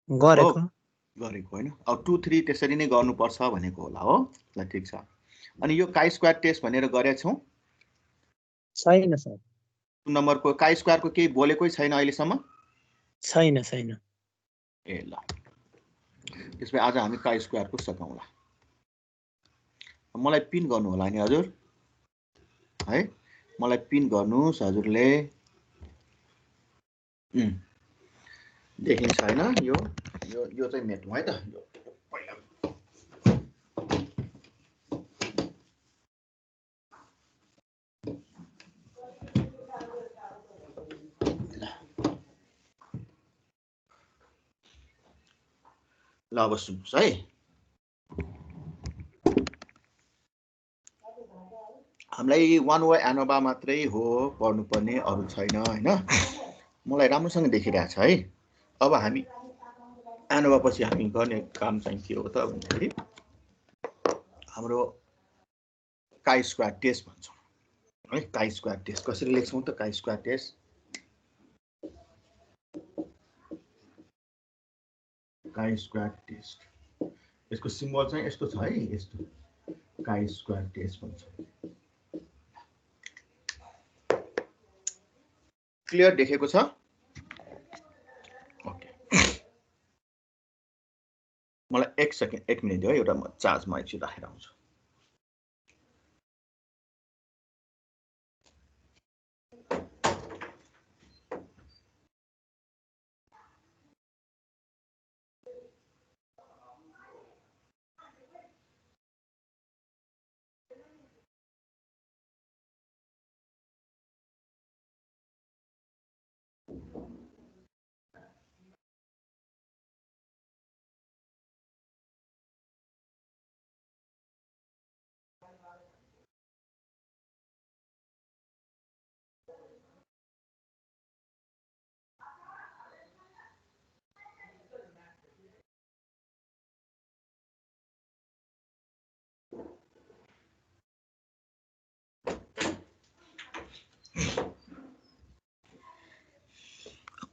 गरेको गरेको हैन अब 2 3 त्यसरी नै गर्नुपर्छ भनेको होला हो ल ठीक छ अनि यो काई स्क्वायर टेस्ट भनेर गरेका छौं छैन सर 2 नम्बरको काई स्क्वायरको केही बोलेकै छैन अहिलेसम्म छैन छैन ए ल त्यसपछि आज हामी काई स्क्वायरको सकाउँला मलाई पिन गर्नु होला नि हजुर है मलाई पिन गर्नुस् हजुरले देखिन्छ हैन यो चाहिँ मेट्नु है त यो पहिला ल अब सुन्नुस् है हामीलाई वान वे एनोभा मात्रै हो पढ्नुपर्ने अरु छैन हैन मलाई राम्रोसँग देखिरहेछ है अब हामी एनोभा पछि हामी गर्ने काम चाहिँ के हो त भन्दाखेरि हाम्रो काई स्क्वायर टेस्ट भन्छौं है काई स्क्वायर टेस्ट कसरी लेख्छौं त chi square test chi square test यसको सिम्बल चाहिँ यस्तो छ है यस्तो काई स्क्वायर टेस्ट भन्छौं क्लियर देखेको छ ओके मलाई 1 सेकेन्ड 1 मिनेट हो एउटा म चार्जमा एकछिन राखेर आउँछु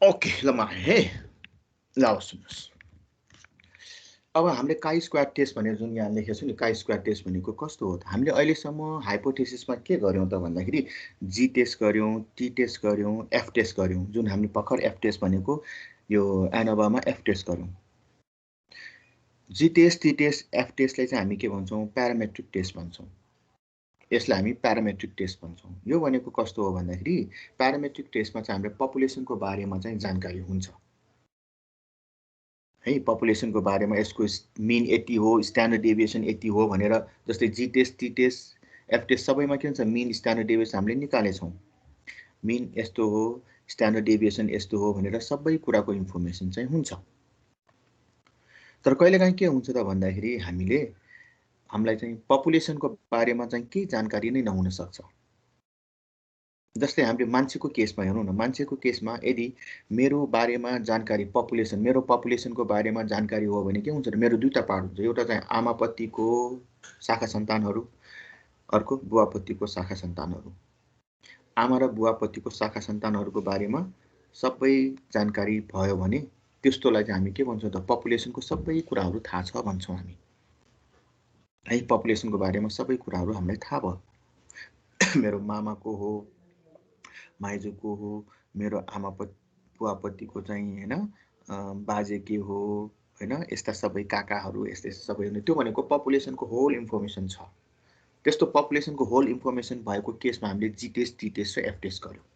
ओके ल म आएँ है ल सुन्नुस् अब हामीले काई स्क्वायर टेस्ट भनेर जुन यहाँ लेखेको छु नि काई स्क्वायर टेस्ट भनेको कस्तो हो त हामीले अहिलेसम्म हाइपोथेसिसमा के गर्यौं त भन्दाखेरि जी टेस्ट गर्यौं टी टेस्ट गर्यौं एफ टेस्ट गर्यौं जुन हामीले भर्खर एफ टेस्ट भनेको यो एनोभामा एफ टेस्ट गर्यौं जी टेस्ट टी टेस्ट एफ टेस्टलाई चाहिँ हामी के भन्छौं प्यारामेट्रिक टेस्ट भन्छौं यसलाई हामी प्यारामेट्रिक टेस्ट भन्छौं यो भनेको कस्तो हो भन्दाखेरि प्यारामेट्रिक टेस्टमा चाहिँ हाम्रो पपुलेसनको बारेमा चाहिँ जानकारी हुन्छ है पपुलेसनको बारेमा यसको मिन यति हो स्ट्यान्डर्ड डेभिएसन यति हो भनेर जस्तै G test T test F test सबैमा के हुन्छ मिन स्ट्यान्डर्ड डेभिएसन हामीले निकालेछौं मिन यस्तो हो स्ट्यान्डर्ड डेभिएसन यस्तो हो भनेर सबै कुराको इन्फर्मेसन चाहिँ हुन्छ तर कहिलेकाहीँ के हुन्छ त भन्दाखेरि हामीलाई चाहिँ पपुलेसनको बारेमा चाहिँ केही जानकारी नै नहुन सक्छ जस्तै हामीले मान्छेको केसमा हेरौँ न मान्छेको केसमा यदि मेरो बारेमा जानकारी मेरो पपुलेसनको बारेमा जानकारी हो भने के हुन्छ त मेरो दुईटा पार्ट हुन्छ एउटा चाहिँ आमापतिको शाखा सन्तानहरू अर्को बुवापतिको शाखा सन्तानहरू आमा र बुवापतिको शाखा सन्तानहरूको बारेमा सबै जानकारी भयो भने त्यस्तोलाई चाहिँ हामी के भन्छौं त पपुलेसनको सबै कुराहरू थाहा छ भन्छौं हामी है पपुलेसनको बारेमा सबै कुराहरू हामीलाई थाहा भयो मेरो मामाको हो माइजूको हो मेरो बुवापतिको चाहिँ हैन बाजे के हो हैन यस्ता सबै काकाहरू यस्तै सबै त्यो भनेको पपुलेसनको होल इन्फर्मेसन छ त्यस्तो पपुलेसनको होल इन्फर्मेसन भएको केसमा हामीले जी टेस्ट टी टेस्ट र एफ टेस्ट गर्यौं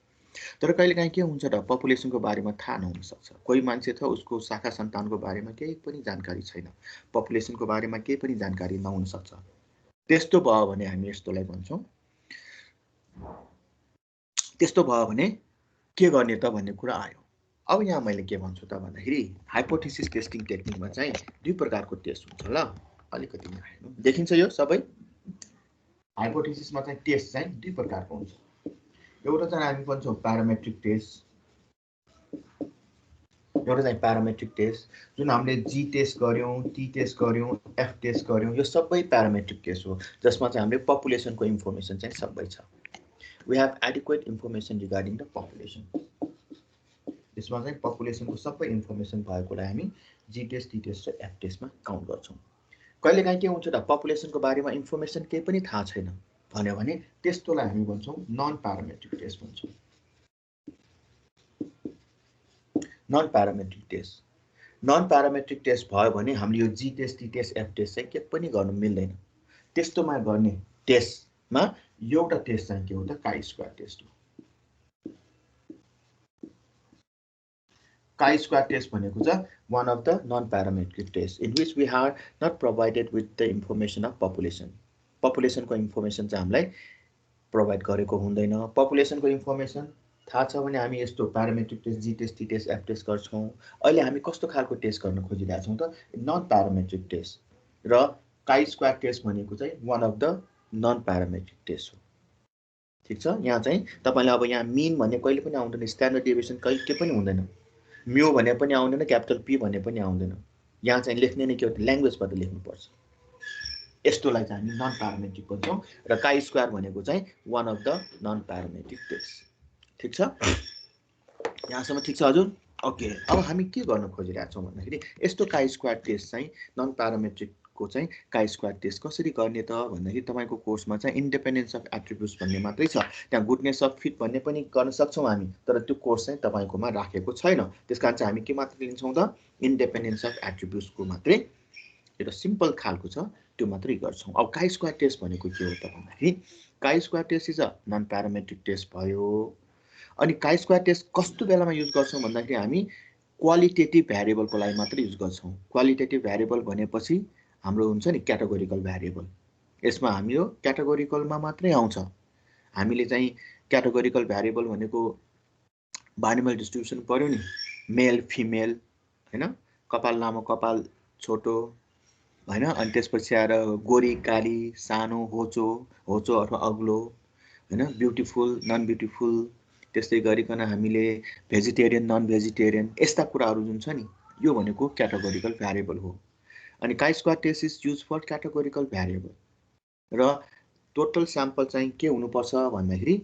तर कहिलेकाहीँ के हुन्छ त पपुलेसनको बारेमा थाहा नहुन सक्छ कोही मान्छे छ उसको शाखा सन्तानको बारेमा केही पनि जानकारी छैन पपुलेसनको बारेमा केही पनि जानकारी नहुन सक्छ त्यस्तो भयो भने हामी यस्तोलाई भन्छौं त्यस्तो भयो भने के गर्ने त भन्ने कुरा आयो अब यहाँ मैले के भन्छु त भन्दाखेरि हाइपोथेसिस टेस्टिङ टेक्निकमा चाहिँ दुई प्रकारको टेस्ट हुन्छ ल अलिकति यहाँ हेर्नु देखिन्छ यो सबै हाइपोथेसिसमा चाहिँ टेस्ट चाहिँ दुई प्रकारको हुन्छ एउटा चाहिँ हामी भन्छौं प्यारामेट्रिक टेस्ट एउटा चाहिँ प्यारामेट्रिक टेस्ट जुन हामीले जी टेस्ट गर्यौं टी टेस्ट गर्यौं एफ टेस्ट गर्यौं यो सबै प्यारामेट्रिक टेस्ट हो जसमा चाहिँ हामीले पपुलेसनको इन्फर्मेसन चाहिँ सबै छ we have adequate information regarding the population यसमा चाहिँ पपुलेसनको सबै इन्फर्मेसन भएकोलाई हामी जी टेस्ट टी टेस्ट र एफ टेस्टमा काउन्ट गर्छौँ। कहिलेकाहीँ के हुन्छ त पपुलेसनको बारेमा इन्फर्मेसन केही पनि थाहा छैन भन्यो भने त्यस्तोलाई हामी भन्छौँ नन प्यारामेट्रिक टेस्ट भन्छौँ। Non parametric test non parametric test भयो भने हामीले यो G test T test F test चाहिँ के पनि गर्नु मिल्दैन। त्यस्तोमा गर्ने टेस्टमा एउटा टेस्ट चाहिँ के हो त काई स्क्वायर टेस्ट हो। काई स्क्वायर टेस्ट भनेको चाहिँ one of the non parametric test in which we are not provided with the information of population. पपुलेसनको इन्फर्मेसन चाहिँ हामीलाई प्रोभाइड गरेको हुँदैन। पपुलेसनको इन्फर्मेसन थाहा छ भने हामी यस्तो parametric test G test T test F test गर्छौँ। अहिले हामी कस्तो खालको टेस्ट गर्न खोजिरहेछौँ त नन प्यारामेट्रिक टेस्ट र काई स्क्वायर टेस्ट भनेको चाहिँ one of the non parametric test हो। ठिक छ। यहाँ चाहिँ तपाईँले अब यहाँ मिन भन्ने कहिले पनि आउँदैन, स्ट्यान्डर्ड डेभिएसन कहिले के पनि हुँदैन, म्यू भने पनि आउँदैन, क्यापिटल पी भने पनि आउँदैन। यहाँ चाहिँ लेख्ने नै के हो ल्याङ्ग्वेजबाट लेख्नुपर्छ। यस्तोलाई चाहिँ हामी नन प्यारामेट्रिक भन्छौँ र काई स्क्वायर भनेको चाहिँ one of the non parametric test. ठिक छ। यहाँसम्म ठिक छ हजुर? ओके। अब हामी के गर्न खोजिरहेछौँ भन्दाखेरि यस्तो काई स्क्वायर टेस्ट चाहिँ नन प्यारामेट्रिकको चाहिँ काई स्क्वायर टेस्ट कसरी गर्ने त भन्दाखेरि तपाईँको कोर्समा चाहिँ इन्डिपेन्डेन्स अफ एट्रिब्युट्स भन्ने मात्रै छ। त्यहाँ गुडनेस अफ फिट भन्ने पनि गर्न सक्छौँ हामी, तर त्यो कोर्स चाहिँ तपाईँकोमा राखेको छैन। त्यस कारण चाहिँ हामी के मात्र लिन्छौँ त इन्डिपेन्डेन्स अफ एट्रिब्युट्सको मात्रै एउटा सिम्पल खालको छ त्यो मात्रै गर्छौँ। अब काई स्क्वायर टेस्ट भनेको के हो त भन्दाखेरि chi square test is a non parametric test भयो। अनि काई स्क्वायर टेस्ट कस्तो बेलामा युज गर्छौँ भन्दाखेरि हामी क्वालिटेटिभ भ्यारिएबलको लागि मात्रै युज गर्छौँ। क्वालिटेटिभ भ्यारिएबल भनेपछि हाम्रो हुन्छ नि क्याटेगोरिकल भ्यारिएबल। यसमा हामी यो क्याटेगोरिकलमा मात्रै आउँछ। हामीले चाहिँ क्याटेगोरिकल भ्यारिएबल भनेको बाइनोमियल डिस्ट्रिब्युसन पऱ्यो नि, मेल फिमेल हैन, कपाल लामो कपाल छोटो हैन, अनि त्यसपछि आएर गोरी काली सानो होचो होचो अथवा अग्लो हैन, ब्युटिफुल नन ब्युटिफुल, त्यस्तै गरिकन हामीले भेजिटेरियन नन भेजिटेरियन यस्ता कुराहरू जुन छ नि यो भनेको क्याटेगोरिकल भ्यारिएबल हो। अनि chi square test is use for categorical variable र टोटल स्याम्पल चाहिँ के हुनुपर्छ भन्दाखेरि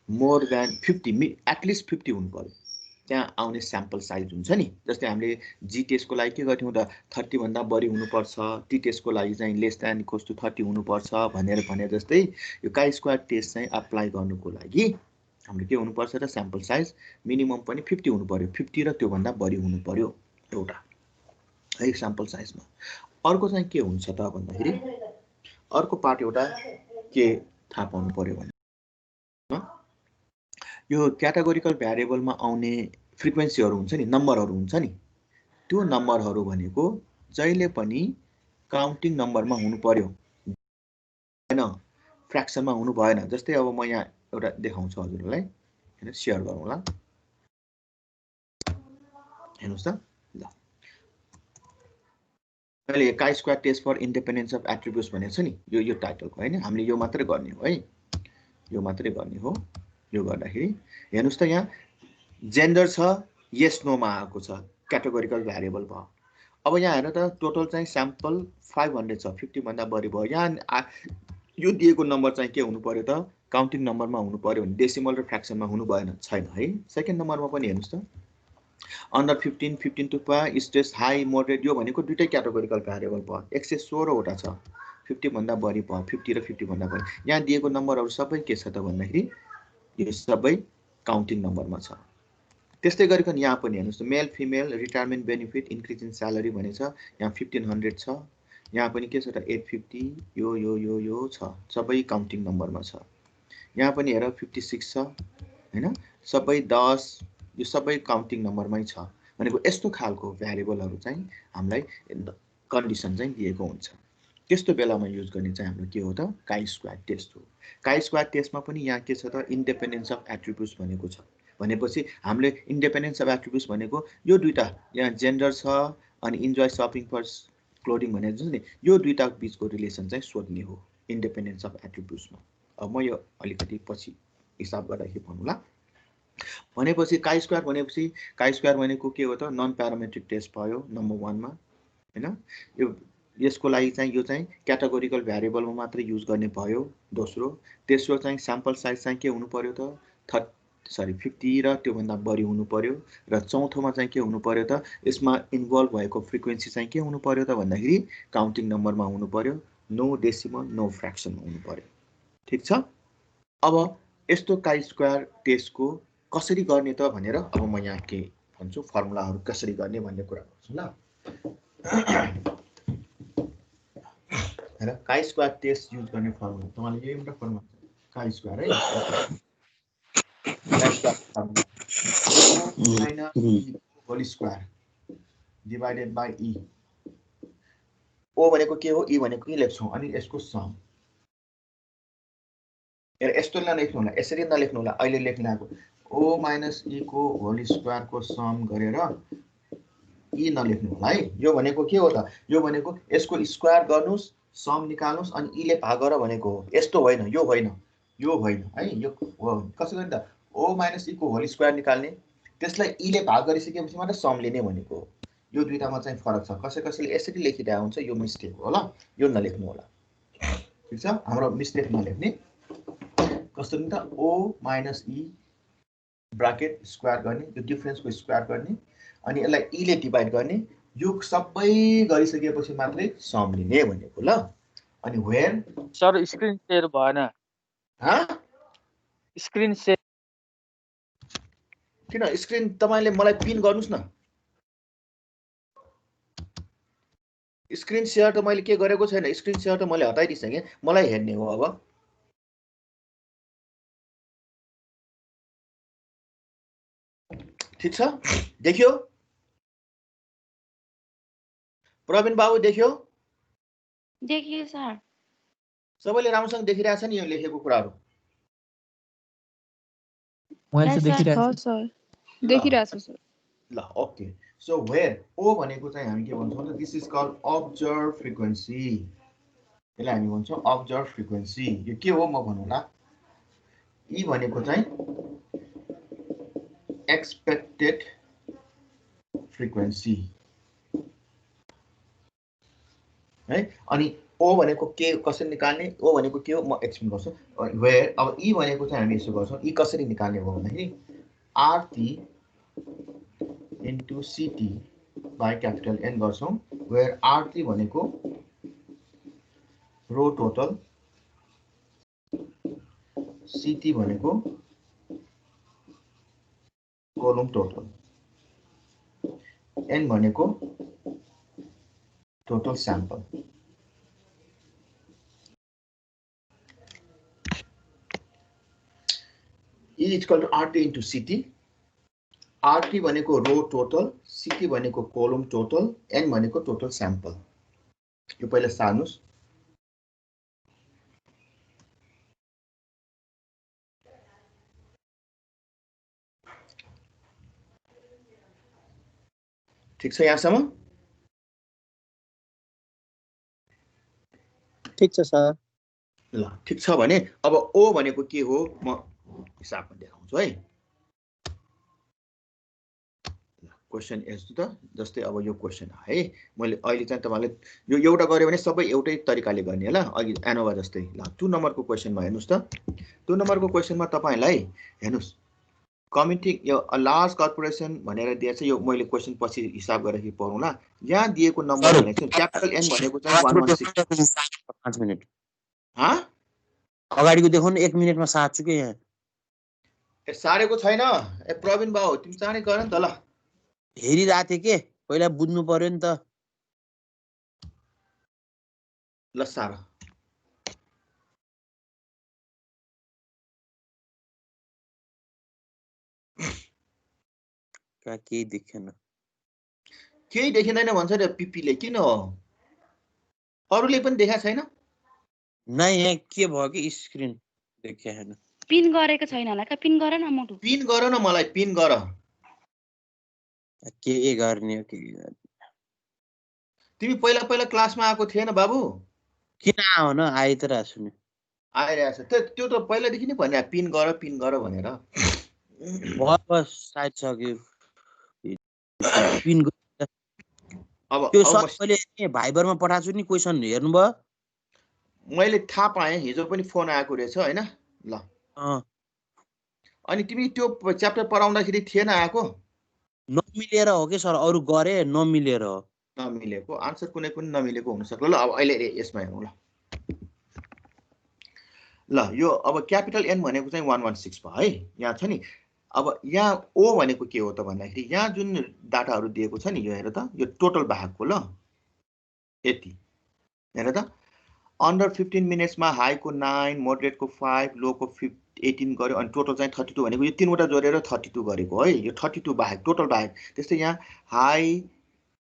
मोर देन 50 एटलिस्ट 50 हुनु पर्यो। त्यहाँ आउने स्याम्पल साइज हुन्छ नि, जस्तै हामीले जी टेस्टको लागि के गर्थ्यौँ त 30 भन्दा बढी हुनुपर्छ, टी टेस्टको लागि चाहिँ लेस देन इक्वल्स टु 30 हुनुपर्छ भनेर भने जस्तै यो काई स्क्वायर टेस्ट चाहिँ अप्लाई गर्नुको लागि हाम्रो के हुनुपर्छ त स्याम्पल साइज मिनिमम पनि 50 हुनु पर्यो, 50 र त्योभन्दा बढी हुनु पर्यो एउटा है स्याम्पल साइजमा। अर्को चाहिँ के हुन्छ त भन्दाखेरि अर्को पार्ट एउटा के थाहा पाउनु पर्यो भने यो क्याटेगोरिकल भ्यारिएबलमा आउने फ्रिक्वेन्सीहरू हुन्छ नि, नम्बरहरू हुन्छ नि, त्यो नम्बरहरू भनेको जहिले पनि काउन्टिङ नम्बरमा हुनु पर्यो हैन, फ्र्याक्सनमा हुनु भएन। जस्तै अब म यहाँ एउटा देखाउँछु हजुरलाई हैन, शेयर गरौँला हेर्नुस् त। ल मैले chi square test for independence of attributes भनेको छ नि, यो टाइटलको हैन, हामीले यो मात्रै गर्ने हो है, यो मात्रै गर्ने हो। यो गर्दाखेरि हेर्नुस् त यहाँ जेन्डर छ यस नोमा आएको छ, क्याटेगोरिकल भ्यारिएबल भयो। अब यहाँ हेर्नु त टोटल चाहिँ स्याम्पल 500 छ, 50 भन्दा बढी भयो। यहाँ यो दिएको नम्बर चाहिँ के हुनु पर्यो त काउन्टिङ नम्बरमा हुनु पर्यो भने डेसिमल र फ्र्याक्सनमा हुनु भएन, छैन है। सेकेन्ड नम्बरमा पनि हेर्नुस् त under 15, 15 to power stress high moderate, यो भनेको दुईटै क्याटेगोरिकल भ्यारिएबल भयो। 116 वटा छ, 50 भन्दा बढी भयो, 50 र 50 भन्दा बढी। यहाँ दिएको नम्बरहरू सबै के छ त भन्दाखेरि यो सबै काउन्टिङ नम्बरमा छ। त्यस्तै गरिकन यहाँ पनि हेर्नुस् त male female retirement benefit increase in salary भनेछ, यहाँ 1500 छ, यहाँ पनि के छ त 850, यो छ, सबै काउन्टिङ नम्बरमा छ। यहाँ पनि हेर 56 छ हैन, सबै 10, यो सबै काउन्टिङ नम्बरमै छ। भनेको यस्तो खालको भ्यारिएबलहरू चाहिँ हामीलाई कन्डिसन चाहिँ दिएको हुन्छ। त्यस्तो बेलामा युज गर्ने चाहिँ हाम्रो के हो त काई स्क्वायर टेस्ट हो। काई स्क्वायर टेस्टमा पनि यहाँ के छ त इन्डिपेन्डेन्स अफ एट्रिब्युट्स भनेको छ। भनेपछि हामीले इन्डिपेन्डेन्स अफ एट्रिब्युट्स भनेको यो दुईटा, यहाँ जेन्डर छ अनि इन्जोय सपिङ फर क्लोदिङ भनेको छ नि, यो दुईटा बिचको रिलेसन चाहिँ सोध्ने हो इन्डिपेन्डेन्स अफ एट्रिब्युट्समा। अब म यो अलिकति पछि हिसाब गर्दाखेरि भन्नुला। भनेपछि काई स्क्वायर भनेपछि काई स्क्वायर भनेको के हो त नन प्यारामेट्रिक टेस्ट भयो नम्बर 1 मा हैन। यो यसको लागि चाहिँ यो चाहिँ क्याटेगोरिकल भ्यारिएबलमा मात्रै युज गर्ने भयो दोस्रो। तेस्रो चाहिँ स्याम्पल साइज चाहिँ के हुनु पर्यो त सरी 50 र त्योभन्दा बढी हुनु पर्यो र चौथोमा चाहिँ के हुनु पर्यो त यसमा इन्भल्भ भएको फ्रिक्वेन्सी चाहिँ के हुनु पर्यो त भन्दाखेरि काउन्टिङ नम्बरमा हुनु पर्यो नो डेसिमल नो फ्र्याक्सन हुनु पर्यो ठीक छ अब यस्तो काई स्क्वायर टेस्टको कसरी गर्ने त भनेर अब म यहाँ के भन्छु फर्मुलाहरू कसरी गर्ने भन्ने कुरा गर्छु ल हैन काई स्क्वायर टेस्ट युज गर्ने फर्मुला तपाईले यो एउटा फर्मुला काई स्क्वायर है chi square formula minus e whole square divided by e o भनेको के हो e भनेको के लेख्छौं अनि यसको सम यस्तो नलेख्नु होला यसरी नलेख्नु होला अहिले लेख्नको o minus e को होल स्क्वायर को सम गरेर e नलेख्नु होला है यो भनेको के हो त यो भनेको यसको स्क्वायर गर्नुस् सम निकाल्नुस् अनि e ले भाग गर भनेको हो यस्तो होइन यो होइन है यो कसरी गर्ने त o minus e को होल स्क्वायर निकाल्ने त्यसलाई e ले भाग गरिसकेपछि मात्र सम लिने भनेको हो यो दुईटामा चाहिँ फरक छ कसैले यसरी लेखिरहेको हुन्छ यो मिस्टेक हो ल यो नलेख्नु होला ठीक छ हाम्रो मिस्टेक नलेख्ने कसरी त o minus e bracket square गर्ने यो डिफरेन्सको स्क्वायर गर्ने अनि यसलाई e ले डिवाइड गर्ने यो सबै गरिसकेपछि मात्रै सम लिने भनेको ल अनि वेयर सर स्क्रिन शेयर भएन स्क्रिन शेयर किन स्क्रिन तपाईले मलाई पिन गर्नुस् न स्क्रिन शेयर त मैले के गरेको छैन स्क्रिन शेयर त मैले हटाइदिसके मलाई हेर्ने हो अब ठीक छ देखियो प्रवीण बाबु देखियो सर सबैले राम्रोसँग देखिरहेछ नि यो लेखेको कुराहरु मैले चाहिँ देखिरहेछु सर देखिरहेछु सर ल ओके सो वेयर o भनेको चाहिँ हामी के भन्छौं त this is called observe frequency यसलाई हामी भन्छौं ऑब्जर्व फ्रिक्वेन्सी यो के हो म भन्नुला e भनेको चाहिँ एक्सपेक्टेड फ्रिक्वेन्सी है अनि o भनेको के कसरी निकाल्ने o भनेको के हो म एक्सप्लेन गर्छु वेयर अब e भनेको चाहिँ हामी यसो गर्छौं e कसरी निकाल्ने हो भन्दाखेरि rt into ct by capital N गर्छौं where R3 भनेको रो टोटल CT भनेको कोलम टोटल N भनेको total sample E is equal to RT into CT RT भनेको रो टोटल CT भनेको कोलम टोटल N भनेको टोटल स्याम्पल यो पहिला सार्नुस् ठीक छ यहाँसम्म ठीक छ सर ल ठीक छ भने अब O भनेको के हो म हिसाबमा देखाउँछु है क्वेशन यस्तो त जस्तै अब यो क्वेशन है मैले अहिले चाहिँ तपाईहरुले यो एउटा गरे भने सबै एउटै तरिकाले गर्ने ल अघि एनोभा जस्तै ल 2 नम्बरको क्वेशनमा हेर्नुस् त 2 नम्बरको क्वेशनमा तपाईलाई हेर्नुस् कमिटी यो लार्ज कर्पोरेसन भनेर दिएछ यो मैले क्वेशन पछि हिसाब गरेर पढौँला यहाँ दिएको नम्बर भनेको क्यापिटल एन भनेको चाहिँ 116 5 मिनेट ह अगाडिको देखाउनु 1 मिनेटमा सार्छु के यहाँ ए सारेको छैन ए प्रवीण बाबु तिमी चाँडै गर नि त ल हेरिरहेको थिए के पहिला बुझ्नु पर्यो नि त ल सार केही देखेन केही देखिँदैन भन्छ नि पिपीले किन हो अरूले पनि देखाएको छैन नै यहाँ के भयो कि स्क्रिन देखेन पिन गरेको छैन होला का पिन गर न मोटु पिन गर न मलाई पिन गर के गर्ने हो के तिमी पहिला पहिला क्लासमा आएको थिएन बाबु किन आउ न आइ त राछु नि आइरहेछ त्यो त पहिलादेखि नै भने पिन गर भनेर बस साइड सक्यो पिन अब त्यो सब मैले भाइबरमा पठाछु नि क्वेशन हेर्नु भयो मैले थाहा पाएँ हिजो पनि फोन आएको रहेछ हैन ल अनि तिमी त्यो च्याप्टर पढाउँदाखेरि थिएन आएको नमिलेर हो कि सर अरु गरे नमिलेर हो नमिलेको आन्सर कुनै पनि नमिलेको हुन सक्छ ल अब अहिले यसमा हेरौँ ल यो अब क्यापिटल एन भनेको चाहिँ 116 भयो है यहाँ छ नि अब यहाँ ओ भनेको के हो त भन्दाखेरि यहाँ जुन डाटाहरू दिएको छ नि यो हेर त यो टोटल भागको ल यति हेर त अन्डर 15 मिनेट्समा हाईको 9 मोडरेटको 5 लोको 18 गर्यो अनि टोटल चाहिँ 32 भनेको यो तीनवटा जोडेर 32 गरेको है यो 32 बाहेक टोटल बाहेक त्यस्तै यहाँ हाई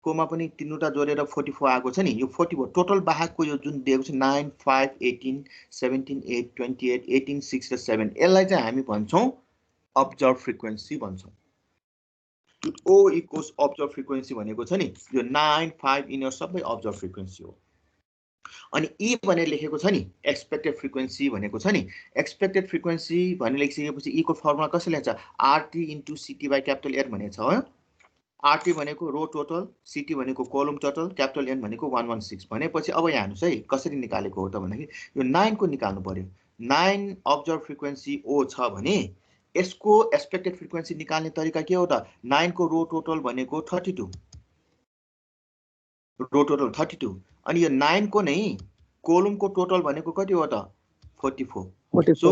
कोमा पनि तीनवटा जोडेर 44 आएको छ नि यो 44 टोटल बाहेकको यो जुन दिएको छ 9 5 18 17 8 28 18 6 र 7 यसलाई चाहिँ हामी भन्छौं अब्जर्भ फ्रिक्वेन्सी भन्छौं ओ इक्वल्स अब्जर्भ फ्रिक्वेन्सी भनेको छ नि यो 9 5 यिनीहरु सबै अब्जर्भ फ्रिक्वेन्सी हो अनि ई भनेर लेखेको छ नि एक्सपेक्टेड फ्रिक्वेन्सी भनेको छ नि एक्सपेक्टेड फ्रिक्वेन्सी भनेर लेखिसकेपछि ई को फर्मुला कसरी लेख्छ आरटी इन्टु सीटी बाइ क्यापिटल एन भनेको छ हो आरटी भनेको रो टोटल सीटी भनेको कलम टोटल क्यापिटल एन भनेको 116 भनेपछि अब यहाँ हेर्नुस् है कसरी निकालेको हो त भन्दाखेरि यो 9 को निकाल्नु पर्यो 9 अब्जर्भ फ्रिक्वेन्सी ओ छ भने यसको एक्सपेक्टेड फ्रिक्वेन्सी निकाल्ने तरिका के हो त 9 को रो टोटल भनेको 32 रो टोटल 32 अनि यो 9 को नै कोलम को टोटल भनेको कति हो त 44 so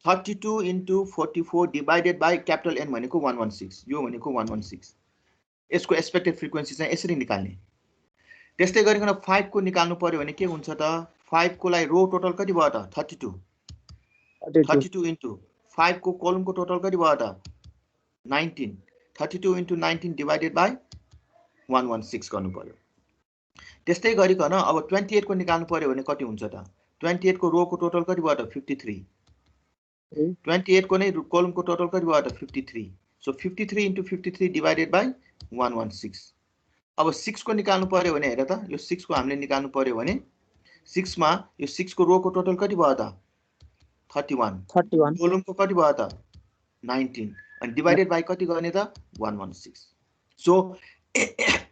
32 into 44 divided by capital N भनेको 116 यो भनेको 116 यसको एक्सपेक्टेड फ्रिक्वेन्सी चाहिँ यसरी निकाल्ने त्यस्तै गरिकन 5 को निकाल्नु पर्यो भने के हुन्छ त 5 को लाई रो टोटल कति भयो त 32 into 5 को कोलम को टोटल कति भयो त 19 32 into 19 divided by 116 गर्नु पर्यो त्यस्तै गरिकन अब 28 को निकाल्नु पर्यो भने कति हुन्छ त 28 को रो को टोटल कति भयो त 53 28 को नै कोलम को टोटल कति भयो त 53 सो 53 into 53 divided by 116 अब 6 को निकाल्नु पर्यो भने हेर त यो 6 को हामीले निकाल्नु पर्यो भने 6 मा यो 6 को रो को टोटल कति भयो त 31 कोलम को कति भयो त 19 अनि डिवाइडेड बाइ कति गर्ने त 116 सो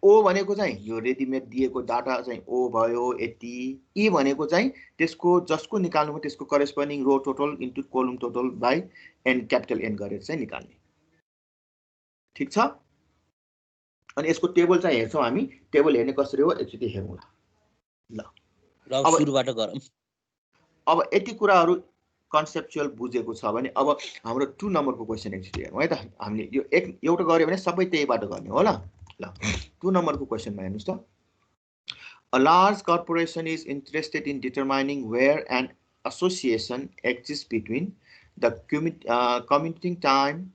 ओ भनेको चाहिँ यो रेडीमेड दिएको डाटा चाहिँ ओ भयो यति ई भनेको चाहिँ त्यसको जसको निकाल्नु भयो त्यसको corresponding row total into column total by N capital N गरेर चाहिँ निकाल्ने ठीक छ अनि यसको टेबल चाहिँ हेर्छौं हामी टेबल हेर्ने कसरी हो एकचोटी हेरौँ ल अब सुरुबाट गरौँ अब यति कुराहरु कन्सेप्चुअल बुझेको छ भने अब हाम्रो 2 नम्बरको क्वेशन एकचोटी हेरौँ है त हामीले यो एउटा गर्यो भने सबै त्यहीबाट गर्ने हो ल 2 नम्बरको क्वेशनमा हेर्नुस् त A large corporation is interested in determining where an association exists between the commuting time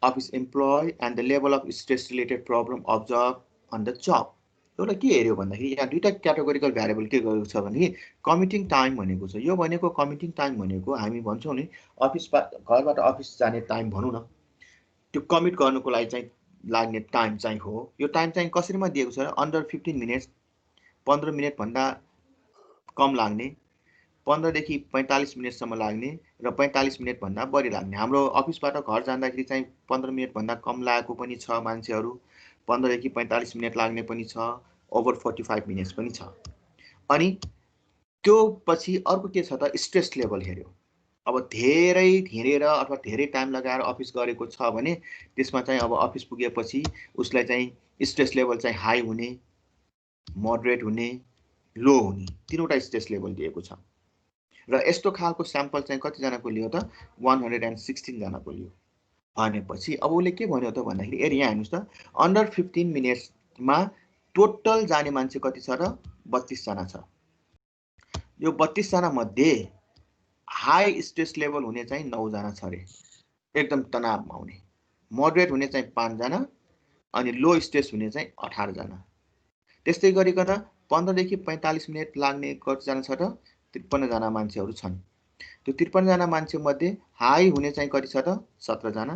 of its employee and the level of stress related problem observed on the job. एउटा के हेर्यो भन्दाखेरि यहाँ दुईटा क्याटेगोरिकल भ्यारिएबल के गरेको छ भने कम्युटिङ टाइम भनेको छ यो भनेको कम्युटिङ टाइम भनेको हामी भन्छौं नि अफिस घरबाट अफिस जाने टाइम भनौं न त्यो कमिट गर्नको लागि चाहिँ लाग्ने टाइम चाहिँ हो यो टाइम चाहिँ कसरीमा दिएको छ अन्डर 15 मिनेट्स 15 मिनेट भन्दा कम लाग्ने 15 देखि 45 मिनेटसम्म लाग्ने र 45 मिनेट भन्दा बढी लाग्ने हाम्रो अफिसबाट घर जाँदाखेरि चाहिँ 15 मिनेट भन्दा कम लागेको पनि छ मान्छेहरु 15 देखि 45 मिनेट लाग्ने पनि छ ओभर 45 मिनेट्स पनि छ अनि त्यो पछि अर्को के छ त स्ट्रेस लेभल हेर्यो अब धेरै हिँडेर अथवा धेरै टाइम लगाएर अफिस गरेको छ भने त्यसमा चाहिँ अब अफिस पुगेपछि उसलाई चाहिँ स्ट्रेस लेभल चाहिँ हाई हुने मोडरेट हुने लो हुने तीनवटा स्ट्रेस लेभल दिएको छ र यस्तो खालको स्याम्पल चाहिँ कति जनाको लियो त 116 जनाको लियो भनेपछि अब उले के भन्यो त भन्दाखेरि एरिया यहाँ हेर्नुस् त अन्डर 15 मिनेट्समा टोटल जाने मान्छे कति छ र 32 जना छ यो 32 जना मध्ये हाई स्ट्रेस लेभल हुने चाहिँ 9 जना छ रे एकदम तनावमा हुने मोडरेट हुने चाहिँ 5 जना अनि लो स्ट्रेस हुने चाहिँ 18 जना त्यस्तै गरिकन 15 देखि 45 मिनेट लाग्ने कति जना छ त 53 जना मान्छेहरु छन् त्यो 53 जना मान्छे मध्ये हाई हुने चाहिँ कति छ त 17 जना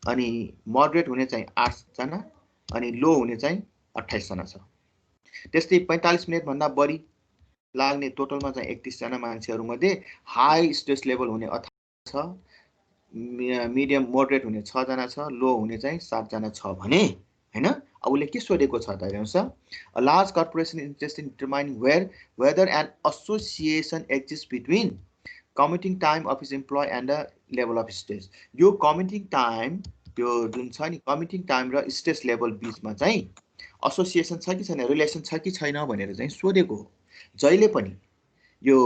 अनि मोडरेट हुने चाहिँ 8 जना अनि लो हुने चाहिँ 28 जना छ त्यस्तै 45 मिनेट भन्दा बढी लाग्ने टोटलमा चाहिँ 31 जना मान्छेहरु मध्ये हाई स्ट्रेस लेभल हुने 18 छ मिडियम मोडरेट हुने 6 जना छ लो हुने चाहिँ 7 जना छ भने हैन अब उले के सोधेको छ त हेर्नुस् a large corporation is interested in determining whether an association exists between commuting time of his employ and the level of stress. यो कम्युटिङ टाइम त्यो जुन छ नि कम्युटिङ टाइम र स्ट्रेस लेभल बिचमा चाहिँ एसोसिएसन छ कि छैन, रिलेसन छ कि छैन भनेर चाहिँ सोधेको हो। जहिले पनि यो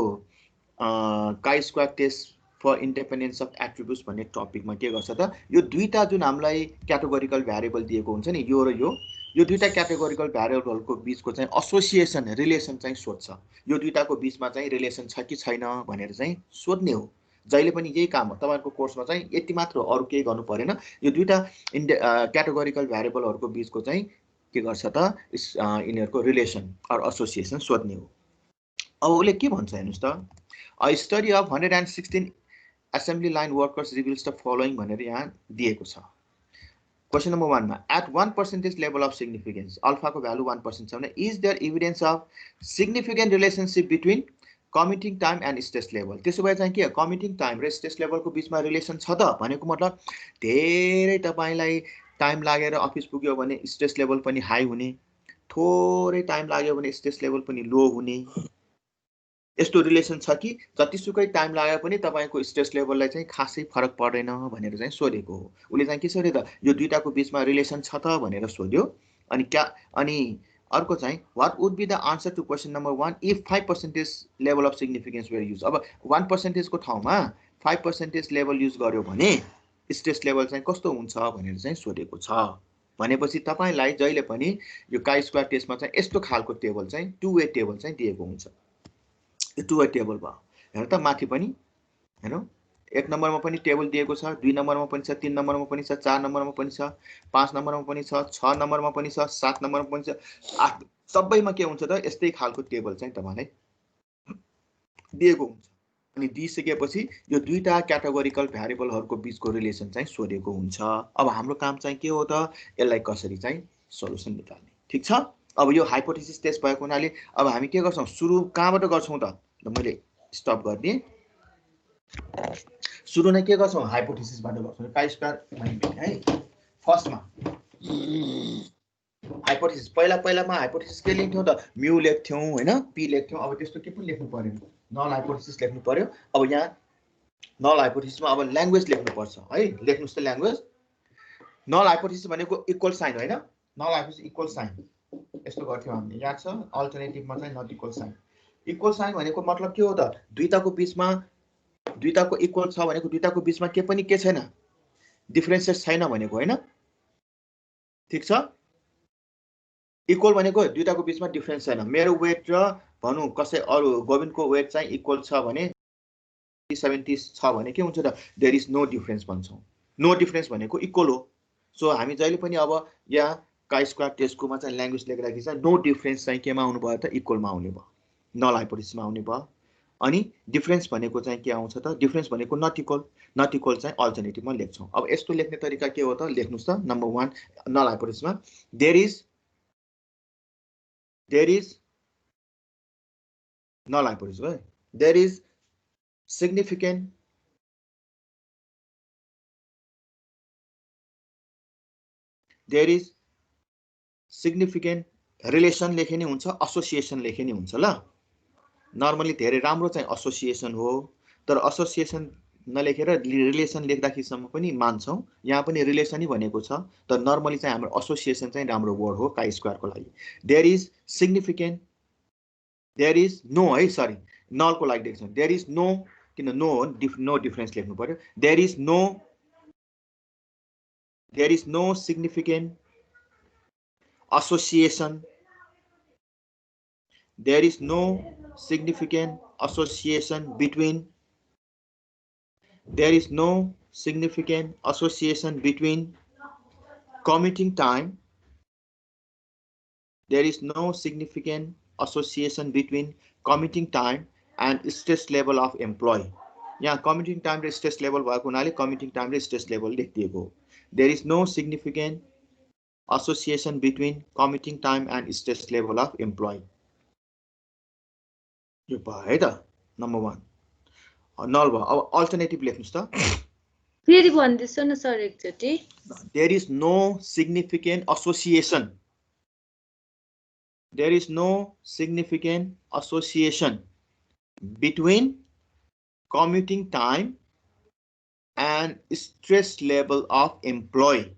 chi square test for independence of attributes भन्ने टपिकमा के गर्छ त, यो दुईटा जुन हामीलाई क्याटेगोरिकल भ्यारिएबल दिएको हुन्छ नि, यो र यो दुईटा क्याटेगोरिकल भ्यारिएबलको बिचको चाहिँ एसोसिएसन रिलेसन चाहिँ सोध्छ। यो दुईटाको बिचमा चाहिँ रिलेसन छ कि छैन भनेर चाहिँ सोध्ने हो। जहिले पनि यही काम हो तपाईहरुको कोर्समा चाहिँ, यति मात्र, अरु केही गर्नु परेन। यो दुईटा क्याटेगोरिकल भ्यारिएबलहरुको बिचको चाहिँ के गर्छ त, यिनीहरुको रिलेसन अर एसोसिएसन सोध्ने हो। अब उले के भन्छ हेर्नुस् त, a study of 116 assembly line workers reveals the following भनेर यहाँ दिएको छ। क्वेशन नम्बर 1 मा at 1% level of significance, alpha को भ्यालु 1% छ भने is there evidence of significant relationship between commuting time and stress level? त्यसो भए चाहिँ के commuting time र stress level को बीचमा रिलेसन छ त भनेको मतलब धेरै तपाईलाई टाइम लागेर अफिस पुग्यो भने स्ट्रेस लेभल पनि हाई हुने, थोरै टाइम लाग्यो भने स्ट्रेस लेभल पनि लो हुने, यस्तो रिलेसन छ कि जतिसुकै टाइम लाग्यो पनि तपाईको स्ट्रेस लेभललाई चाहिँ खासै फरक पर्दैन भनेर चाहिँ सोधेको हो। उले चाहिँ के सोध्यो त, यो दुईटाको बीचमा रिलेसन छ त भनेर सोध्यो। अनि अर्को चाहिँ what would be the answer to question number 1 if 5% level of significance were use. अब 1% को ठाउँमा 5% लेभल युज गर्यो भने स्ट्रेस लेभल चाहिँ कस्तो हुन्छ भनेर चाहिँ सोधेको छ। भनेपछि तपाईलाई जहिले पनि यो काई स्क्वायर टेस्टमा चाहिँ यस्तो खालको टेबल चाहिँ टु वे टेबल चाहिँ दिएको हुन्छ। यो टु वे टेबल भयो। हेर त माथि पनि हेरौ, 1 नम्बरमा पनि टेबल दिएको छ, 2 नम्बरमा पनि छ, 3 नम्बरमा पनि छ, 4 नम्बरमा पनि छ, 5 नम्बरमा पनि छ, 6 नम्बरमा पनि छ, 7 नम्बरमा पनि छ, 8 सबैमा के हुन्छ त यस्तै खालको टेबल चाहिँ तपाईलाई दिएको हुन्छ। अनि दिइसकेपछि यो दुईटा क्याटेगोरिकल भ्यारिएबलहरुको बीचको रिलेसन चाहिँ सोधेको हुन्छ। अब हाम्रो काम चाहिँ के हो त, यसलाई कसरी चाहिँ सोलुसन निकाल्ने। ठीक छ। अब यो हाइपोथेसिस टेस्ट भएको हुनाले अब हामी के गर्छौं, सुरु कहाँबाट गर्छौं त, मैले स्टप गर्दिए। सुरु नै के गर्छौं, हाइपोथेसिसबाट गर्छौं। काई स्क्वायर भनेको है फर्स्टमा हाइपोथेसिस, पहिलामा हाइपोथेसिस के लेख्थ्यौं त, म्यु लेख्थ्यौं हैन, पी लेख्थ्यौं। अब त्यस्तो के पनि लेख्नु पर्दैन, नल हाइपोथेसिस लेख्नु पर्यो। अब यहाँ नल हाइपोथेसिसमा अब ल्याङ्ग्वेज लेख्नु पर्छ है, लेख्नुस् त ल्याङ्ग्वेज। नल हाइपोथेसिस भनेको इक्वल साइन हैन, नल हाइपोथेसिस इक्वल साइन यस्तो गर्थ्यौं हामीले, याद छ। अल्टरनेटिभमा चाहिँ not equal sign. Equal sign भनेको मतलब के हो त, दुईटाको बीचमा दुईटाको इक्वल छ भनेको दुईटाको बीचमा के पनि के छैन, डिफरेन्सेस छैन भनेको हैन। ठीक छ। इक्वल भनेको दुईटाको बीचमा डिफरेन्स छैन। मेरो वेट र भनौं कसै अरु गोविन्दको वेट चाहिँ इक्वल छ भने 70 छ भने के हुन्छ त, देयर इज नो डिफरेन्स भन्छौं। नो डिफरेन्स भनेको इक्वल हो। सो हामी जहिले पनि अब यहाँ काई स्क्वायर टेस्टकोमा चाहिँ ल्याङ्ग्वेज लेख्दाखेरि चाहिँ नो डिफरेन्स चाहिँ केमा आउनु भयो त, इक्वलमा आउने भयो, नल हाइपोथेसिसमा आउने भयो। अनि डिफरेन्स भनेको चाहिँ के आउँछ त, डिफरेन्स भनेको नट इक्वल चाहिँ अल्टरनेटिभमा लेख्छौं। अब यस्तो लेख्ने तरिका के हो त, लेख्नुस् त। नम्बर 1 नल हाइपोथेसिसमा देयर इज नल हाइपोथेसिस है, देयर इज significant रिलेसन लेखे नि हुन्छ, एसोसिएसन लेखे नि हुन्छ ल। नर्मली धेरै राम्रो चाहिँ एसोसिएसन हो, तर एसोसिएसन नलेखेर रिलेसन लेख्दाखेरिसम्म पनि मान्छौं। यहाँ पनि रिलेसन नै भनेको छ, तर नर्मली चाहिँ हाम्रो एसोसिएसन चाहिँ राम्रो वर्ड हो काई स्क्वायरको लागि। There is significant, there is no है, सरी नलको लागि लेख्छौं। देयर इज नो, किन नो हो, नो डिफरेन्स लेख्नु पर्यो। There is no significant association, there is no significant association between, there is no significant association between commuting time, there is no significant association between commuting time and stress level of employee. यहाँ commuting time र stress level भएको हुनाले commuting time र stress level लेखिएको। there is no significant association between commuting time and stress level of employee. यो भयो है त नम्बर 1 नल भयो। अब अल्टरनेटिभ लेख्नुस् त। फेरि भन्दिसौ न सर एकचोटी। There is no significant association. There is no significant association between commuting time and stress level of employee.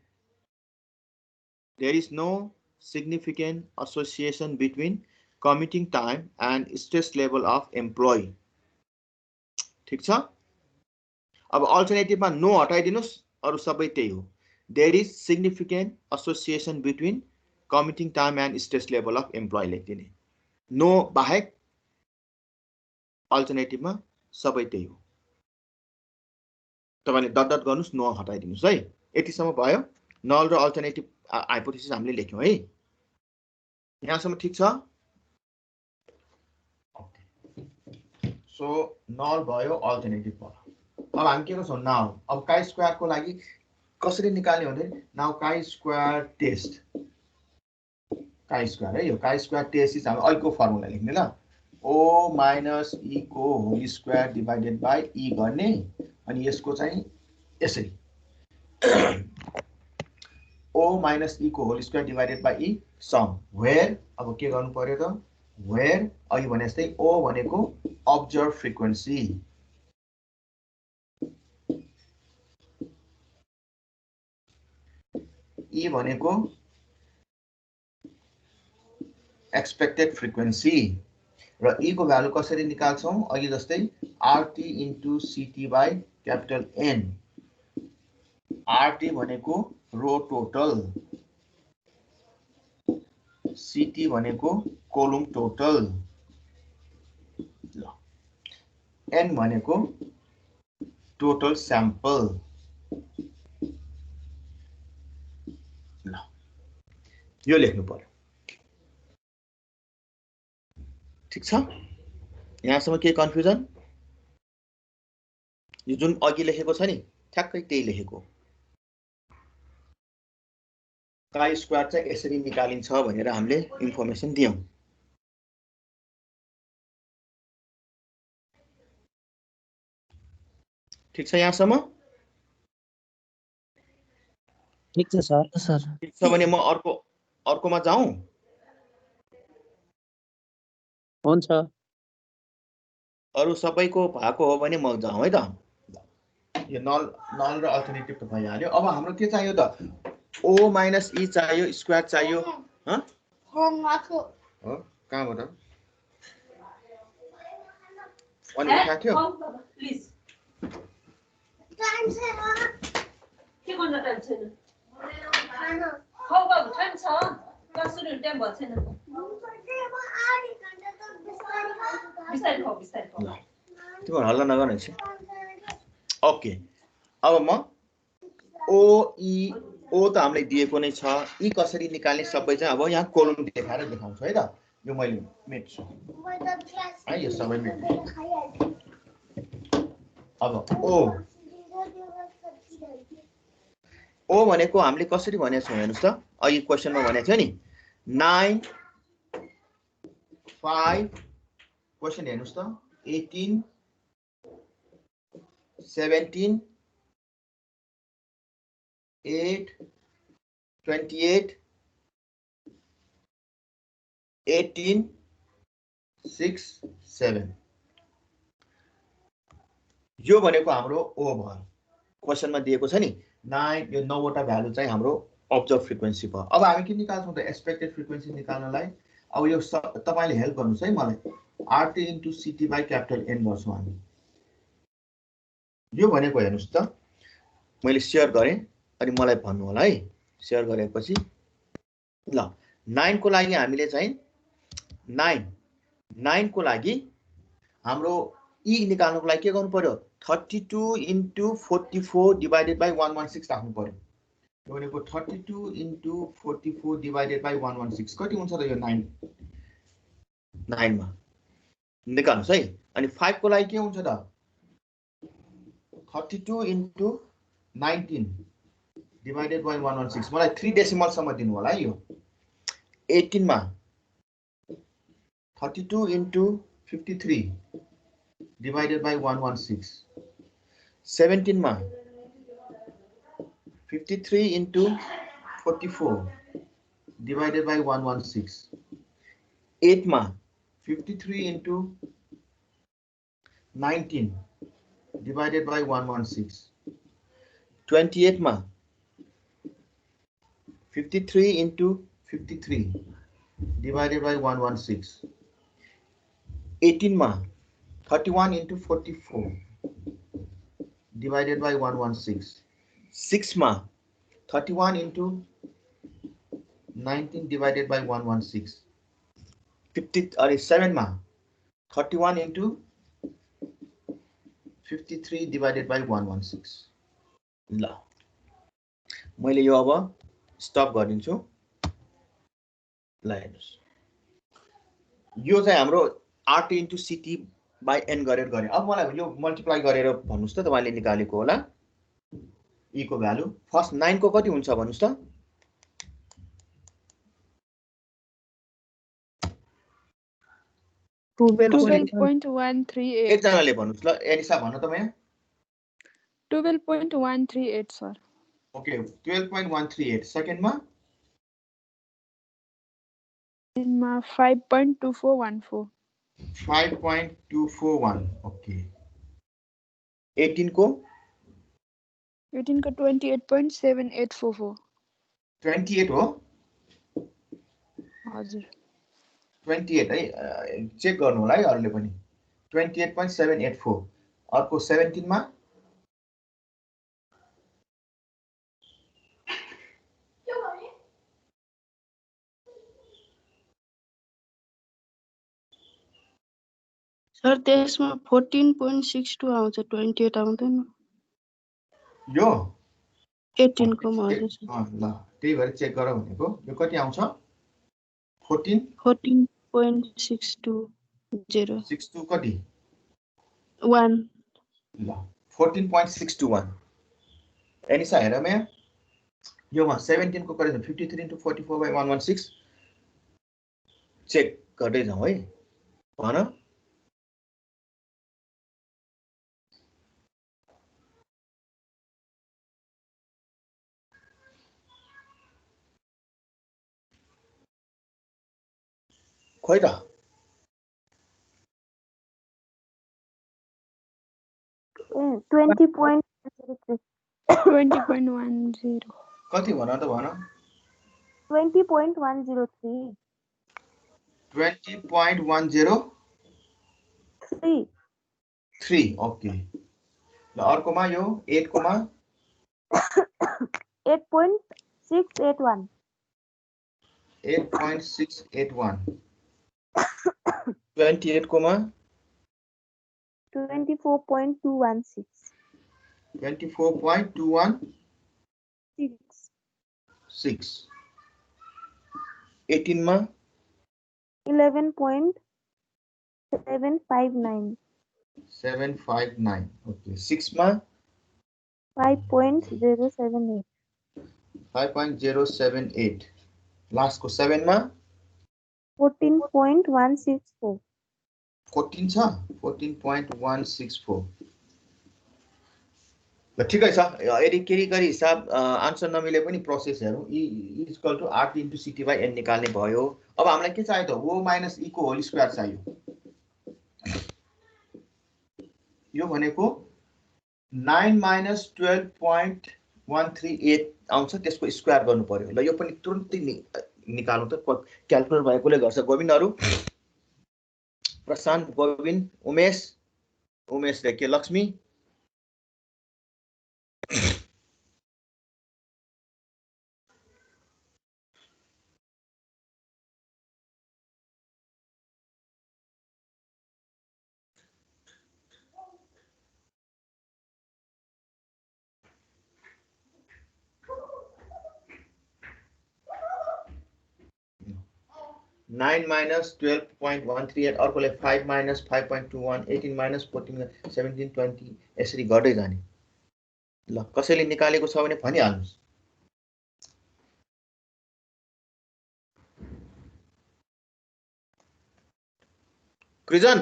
There is no significant association between commuting time and stress level of employee. ठीक छ? अब अल्टरनेटिभमा no हटाइदिनुस्, अरु सबै त्यही हो. There is significant association between commuting time and stress level of employee लेख्दिने. No बाहेक अल्टरनेटिभमा सबै त्यही हो. तपाईले डट गर्नुस्, नो हटाइदिनुस् है. यतिसम्म भयो. नल र अल्टरनेटिभ हाइपोथेसिस हामीले लेख्यौं है. यहाँसम्म ठीक छ? सो नल भयो, अल्टरनेटिभ भयो. अब हामी के गर्छौं नाउ? अब काई स्क्वायर को लागि कसरी निकाल्ने भन्दै now chi square test. Chi square है, यो काई स्क्वायर टेस्ट इज हामी अहिले को फर्मुला लेख्ने ल. O minus E को whole square divided by E गर्ने अनि यसको चाहिँ यसरी O minus E को whole square divided by E sum where. अब के गर्नु पर्यो त? वेयर अघि भने जस्तै O भनेको अब्जर्भ फ्रिक्वेन्सी, E भनेको एक्सपेक्टेड फ्रिक्वेन्सी र E को भ्यालु कसरी निकाल्छौं? अघि जस्तै RT into CT by capital N. RT भनेको रो टोटल, CT भनेको कोलम टोटल, N भनेको टोटल स्याम्पल. ल यो लेख्नु पर्यो. ठीक छ? यहाँसम्म के कन्फ्युजन? यो जुन अघि लेखेको छ नि ठ्याक्कै त्यही लेखेको. काई स्क्वायर चाहिँ यसरी निकालिन्छ भनेर हामीले इन्फर्मेसन दियौं. ठीक छ यहाँसम्म? ठीक छ सर. ठीक छ भने म अर्कोमा जाउँ. हुन्छ. अरु सबैको भएको हो भने म जाउँ है त. यो नल र अल्टरनेटिभ त भइहाल्यो. अब हाम्रो के चाहियो त? O minus E चाहियो, स्क्वायर चाहियो. ह? हो कहाँबाट? अनि उठा थियो. प्लिज टाइम छैन. के गर्न टाइम छैन? खाऊ बाबु टाइम छ. कसरी टाइम भएको छैन? बिस्तारै खाऊ, बिस्तारै खाऊ. तिम्रो हल्ला नगर्नु है. ओके. अब म O त हामीलाई दिएको नै छ. E कसरी निकाल्ने सबै चाहिँ अब यहाँ कोलम देखाएर देखाउँछु है त. यो मैले मेट्छु है, यो सबै मेट्छु. अब O भनेको हामीले कसरी भनेको छौं हेर्नुस् त. अघि क्वेशनमा भनेको थियो नि 9 5 क्वेशन हेर्नुस् त 18 17 8 28 18 6 7 यो भनेको हाम्रो O भयो. क्वेशनमा दिएको छ नि 9 यो 9 वटा भ्यालु चाहिँ हाम्रो अब्जर्भ फ्रिक्वेन्सी भयो. अब हामी के निकाल्छौं त? एक्सपेक्टेड फ्रिक्वेन्सी निकाल्नलाई अब यो तपाईले हेल्प गर्नुस् है मलाई. RT into CT by capital N गर्छौं हामी. यो भनेको हेर्नुस् त मैले शेयर गरे अनि मलाई भन्नु होला है. शेयर गरेपछि ल 9 को लागि हामीले चाहिँ 9 को लागि हाम्रो E निकाल्नको लागि के गर्नु पर्यो? 32 इन्टु 44 डिवाइडेड बाइ 116 राख्नु पर्यो. यो भनेको 32 इन्टु 44 डिवाइडेड बाइ 116 कति हुन्छ त? यो 9 मा निकाल्नुस् है. अनि 5 को लागि के हुन्छ त? 32 इन्टु 19 डिवाइडेड बाइ 116. मलाई 3 डेसिमल सम्म दिनु होला है. यो 18 मा 32 इन्टु 53 डिवाइडेड बाइ 116. 17 मा 53 इन्टु 44 डिवाइडेड बाइ 116. 8 मा 53 into 19 divided by 116. 28 ma 53 into 53 divided by 116. 18 ma 31 into 44 divided by 116. 6 ma 31 into 19 divided by 116. 7 ma 31 into 53 divided by 116. ल मैले यो अब स्टप गरिदिन्छु। ल हेर्नुस् यो चाहिँ हाम्रो RT into CT by N गरेर गरे। अब मलाई यो मल्टिप्लाई गरेर भन्नुस् त तपाईले निकालेको होला E को भ्यालु। फर्स्ट 9 को कति हुन्छ भन्नुस् त? एकजनाले भन्नुस् ल। एनिसा भन्न त म 12.138 सर। ओके 12.138 सेकेन्डमा 5.2414 5.241 ओके 18 को 28.7844 28 हो हजुर 28 है चेक गर्नु होला है अरूले पनि 28.784 अर्को 17 मा सर त्यसमा 14.62 आउँछ 28 आउँदैन यो 18 को मर्छ ल त्यही भएर चेक गर भनेको यो कति आउँछ 14.620 62 कति 1 ल 14.621 एनिसा हेर म योमा 17 को गरेर 53 into 44 by 116 चेक गर्दै जाऊ है भन खोइ त 20.10 कति भन त भन 20.103 20.103 ओके ल अर्कोमा यो 8 कोमा 8.681 8.681 28 कोमा 24.216 24.216 18 मा 11.759 759 ओके 6 मा 5.078 5.078 लास्ट को 7 मा 14.164 14 छ 14.164 ल ठिकै छ यदि केही गरी हिसाब आन्सर नमिले पनि प्रोसेस हेरौँ E equal to RT into CT by N निकाल्ने भयो। अब हामीलाई के चाहियो त O minus E को होल स्क्वायर चाहियो। यो भनेको 9 minus 12.138 आउँछ त्यसको स्क्वायर गर्नु पर्यो। ल यो पनि तुरुन्तै निकाल्नु त क्याल्कुलेटर भएकोले गर्छ। गोविन्दहरु प्रशान्त गोविन्द उमेश रेके लक्ष्मी Nine minus 12.138 अर्कोले 5 minus 5.21 18 minus 14 17 20 यसरी गर्दै जाने। ल कसैले निकालेको छ भने भनिहाल्नुस्। कृजन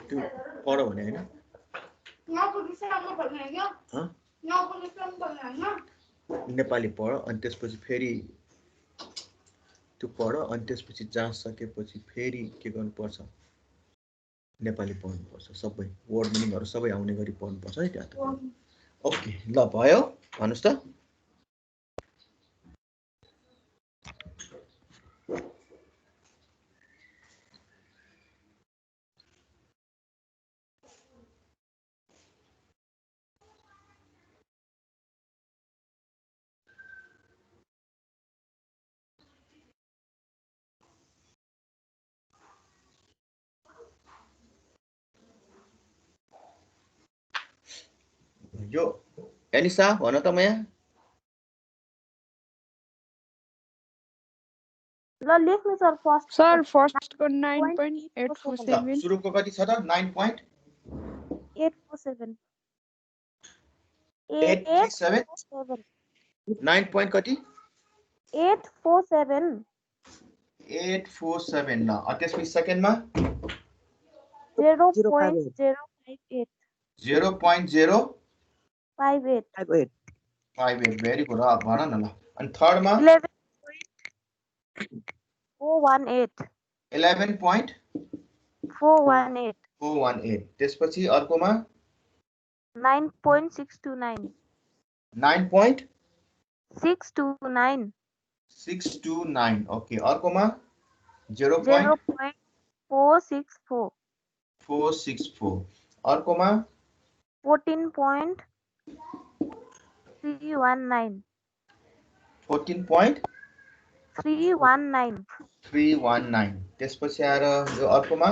त्यो पढ भने हैन नेपाली पढ अनि त्यसपछि फेरि त्यो पढ अनि त्यसपछि जाँच सकेपछि फेरि के गर्नुपर्छ नेपाली पढ्नुपर्छ सबै वर्ड मिनिङहरू सबै आउने गरी पढ्नुपर्छ है त्यहाँ त ओके ल भयो भन्नुस् त यो एलिसा भन त म यहाँ ल लेख्नु सर फर्स्ट सर फर्स्टको 9.847 ल सुरुको कति छ त 9.847 9 point कति 847 847 ल त्यसपछि सेकेन्डमा 0.058 0.058 भेरी गुड भन न ल अनि थर्डमा 11.418 11.418 त्यसपछि अर्कोमा 9.629 9.629 ओके अर्कोमा 0.464 अर्कोमा 14.319 त्यसपछि आएर यो अर्कोमा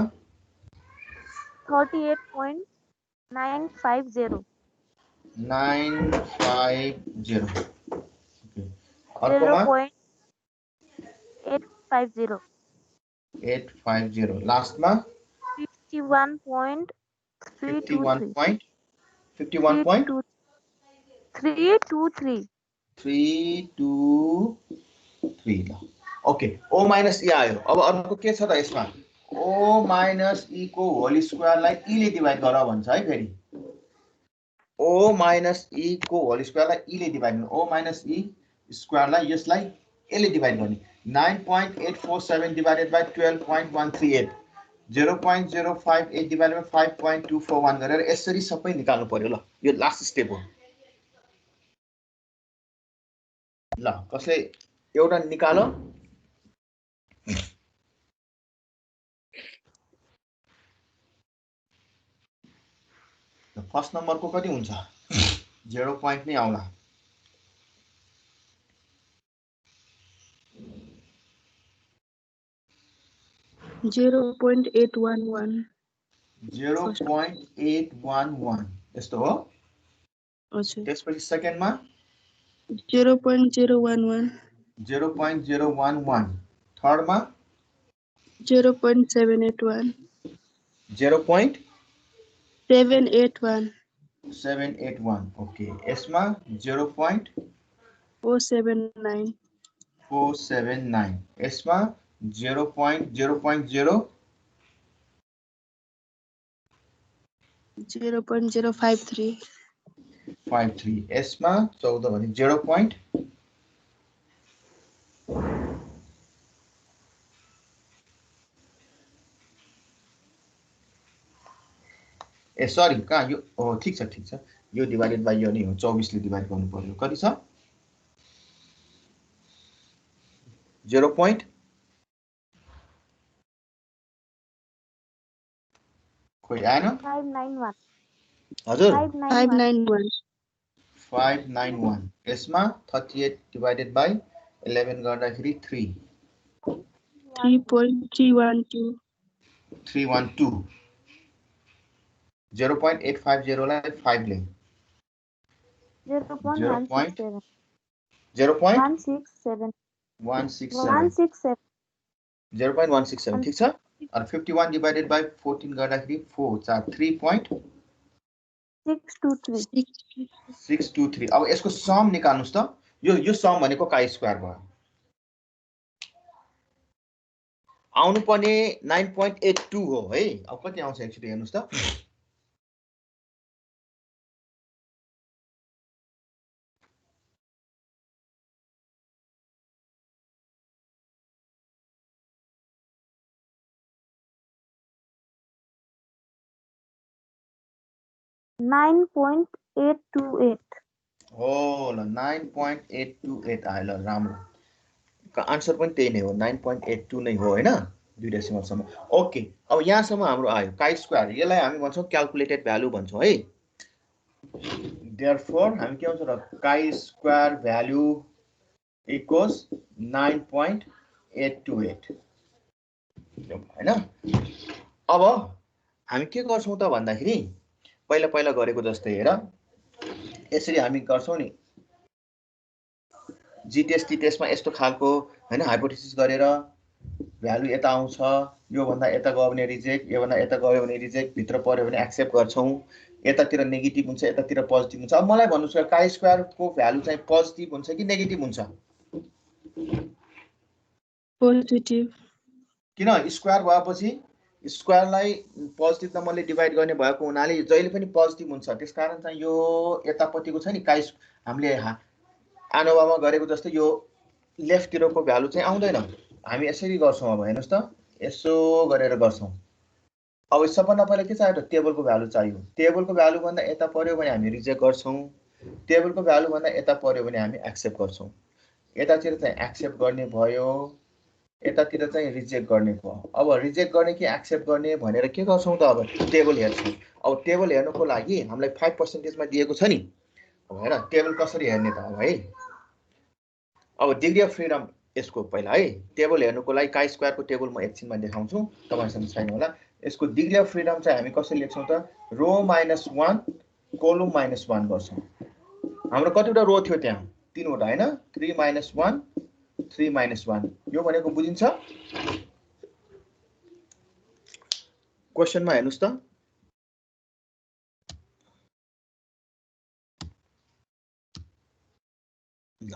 38.950 अर्कोमा 850 लास्टमा 51.323 ल ओके ओ माइनस ई आयो अब अर्को के छ त यसमा ओ माइनस ई को होल स्क्वायरलाई ई ले डिभाइड गर भन्छ है फेरि ओ माइनस ई को होल स्क्वायरलाई ई ले डिभाइड गर्ने ओ माइनस ई स्क्वायरलाई यसलाई ए ले डिभाइड गर्ने 9.847 डिवाइडेड बाइ 12.138 0.058 डिवाइडेड बाइ 5.241 गरेर यसरी सबै निकाल्नु पर्यो ल यो लास्ट स्टेप हो ल कसले एउटा निकाल फर्स्ट नम्बरको कति हुन्छ 0 point नै आउला 0.811 यस्तो हो हजुर त्यसपछि सेकेन्डमा 0.011 थर्डमा 0.781 0.781 ओके यसमा 0.479 यसमा 0.053 यसमा 14 भने 0. ए सरी कहाँ यो ठीक छ यो डिवाइडेड बाइ यो नै हो 24 ले डिवाइड गर्नु पर्यो कति छ 0. खोइ आएन 591 हजुर 591 यसमा 38 डिवाइडेड बाइ 11 गर्दाखेरि 3.312 0.850 लाई 5 ले 0.167 0.167 ठीक छ और 51 डिवाइडेड बाइ 14 गर्दाखेरि 4 4 3.623 अब यसको सम निकाल्नुस् त यो सम भनेको काई स्क्वायर भयो आउनु पर्ने 9.82 हो है अब कति आउँछ एक्चुअली हेर्नुस् त 9.828. हो ल 9.828 आयो ल राम्रो आन्सर पनि त्यही नै हो 9.82 नै हो हैन 2 डेसिमलसम्म ओके अब यहाँसम्म हाम्रो आयो काई स्क्वायर यसलाई हामी भन्छौँ क्याल्कुलेटेड भ्यालु भन्छौँ है देयरफोर हामी के भन्छौँ र काई स्क्वायर भ्यालु इक्वल्स 9.828 हैन अब हामी के गर्छौँ त भन्दाखेरि पहिला पहिला गरेको जस्तै हेर यसरी हामी गर्छौँ नि जी टेस्ट टी टेस्टमा यस्तो खालको हैन हाइपोथेसिस गरेर भ्यालु यता आउँछ यो भन्दा यता गयो भने रिजेक्ट यो भन्दा यता गयो भने रिजेक्ट भित्र पर्यो भने एक्सेप्ट गर्छौँ यतातिर नेगेटिभ हुन्छ यतातिर पोजिटिभ हुन्छ अब मलाई भन्नुस् काई स्क्वायरको भ्यालु चाहिँ पोजिटिभ हुन्छ कि नेगेटिभ हुन्छ पोजिटिभ किन स्क्वायर भएपछि स्क्वायरलाई पोजिटिभ नम्बरले डिभाइड गर्ने भएको हुनाले जहिले पनि पोजिटिभ हुन्छ त्यसकारण चाहिँ यो यतापट्टिको छ नि काई हामीले आनोभामा गरेको जस्तै यो लेफ्टतिरको भ्यालु चाहिँ आउँदैन हामी यसरी गर्छौँ अब हेर्नुस् त यसो गरेर गर्छौँ अब सबभन्दा पहिला के चाहियो त टेबलको भ्यालु चाहियो टेबलको भ्यालु भन्दा यता पर्यो भने हामी रिजेक्ट गर्छौँ टेबलको भ्यालु भन्दा यता पर्यो भने हामी एक्सेप्ट गर्छौँ यतातिर चाहिँ एक्सेप्ट गर्ने भयो यतातिर चाहिँ रिजेक्ट गर्ने भयो अब रिजेक्ट गर्ने कि एक्सेप्ट गर्ने भनेर के गर्छौँ त अब टेबल हेर्छौँ अब टेबल हेर्नुको लागि हामीलाई 5% मा दिएको छ नि अब हेर टेबल कसरी हेर्ने त अब है अब डिग्री अफ फ्रिडम यसको पहिला है टेबल हेर्नुको लागि काई स्क्वायरको टेबल म एकछिनमा देखाउँछु तपाईहरुसँग छैन होला यसको डिग्री अफ फ्रिडम चाहिँ हामी कसरी लेख्छौँ त रो -1 कोलम -1 गर्छौँ हाम्रो कतिवटा रो थियो त्यहाँ तीनवटा हैन 3 - 1 3 - 1 यो भनेको बुझिन्छ क्वेशनमा हेर्नुस् त ल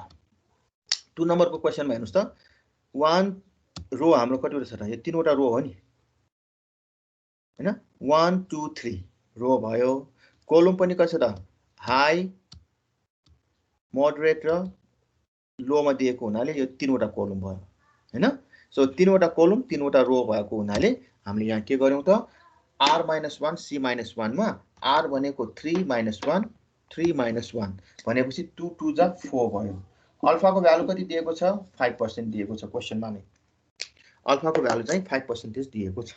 2 नम्बरको क्वेशनमा हेर्नुस् त 1 रो हाम्रो कतिवटा छ त यो तीनवटा रो हो नि हैन 1 2 3 रो भयो कोलम पनि कति छ त हाई मोडरेट र लो मा दिएको हुनाले यो तीनवटा कोलम भयो हैन सो तीनवटा कोलम तीनवटा रो भएको हुनाले हामीले यहाँ के गर्यौं त r - 1 c - 1 मा r भनेको 3 - 1 3 - 1 भनेपछि 2 2 जा 4 भयो अल्फाको भ्यालु कति दिएको छ 5% दिएको छ क्वेशनमा नै अल्फाको भ्यालु चाहिँ 5% दिएको छ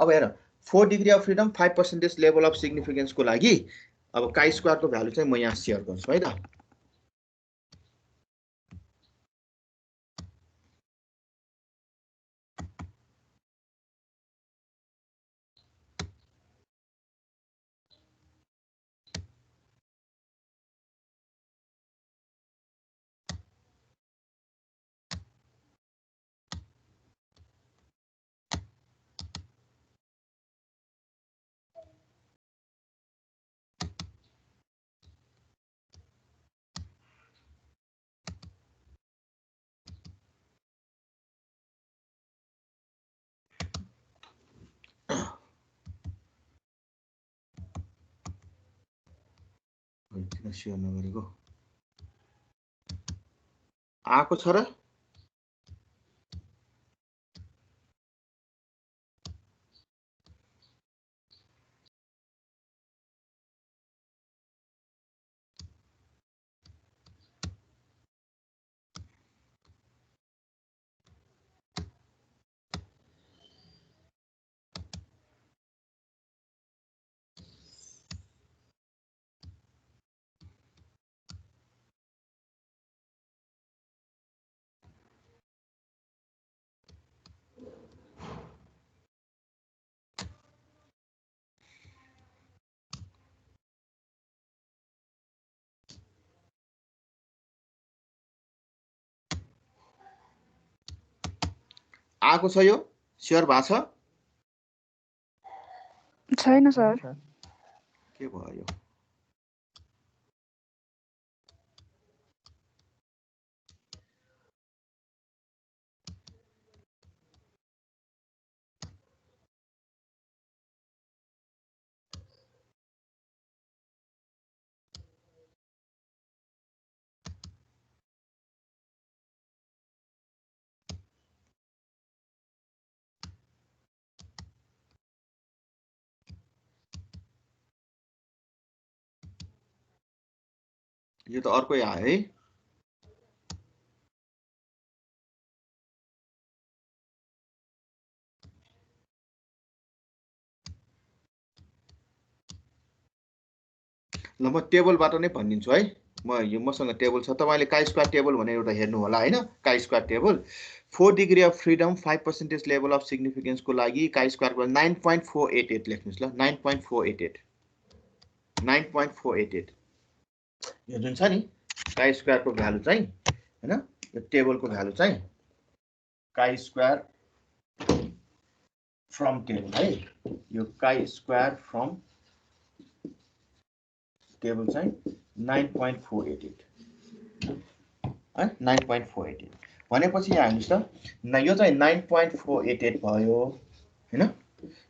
अब हेर 4 degree of freedom 5% level of significance को लागि अब काई स्क्वायर को भ्यालु चाहिँ म यहाँ शेयर गर्छु है त किन शेयर नगरेको आको छ र आको छ यो शेयर भएको छ छैन सर के भयो यो यो त अर्कै आयो है। ल म टेबलबाट नै भनिदिन्छु है। मसँग टेबल छ, तपाईँले काई स्क्वायर टेबल भनेर एउटा हेर्नु होला हैन। Chi square table 4 degree of freedom 5% level of significance को लागि काई स्क्वायर 9.488 लेख्नुस् ल। 9.488 9.488 यो जुन छ नि काई स्क्वायर को भ्यालु चाहिँ हैन, यो टेबल को भ्यालु चाहिँ काई स्क्वायर फ्रम टेबल है। यो काई स्क्वायर फ्रम टेबल चाहिँ 9.488 है। 9.488 भनेपछि यहाँ हेर्नुस् त, यो चाहिँ 9.488 भयो हैन।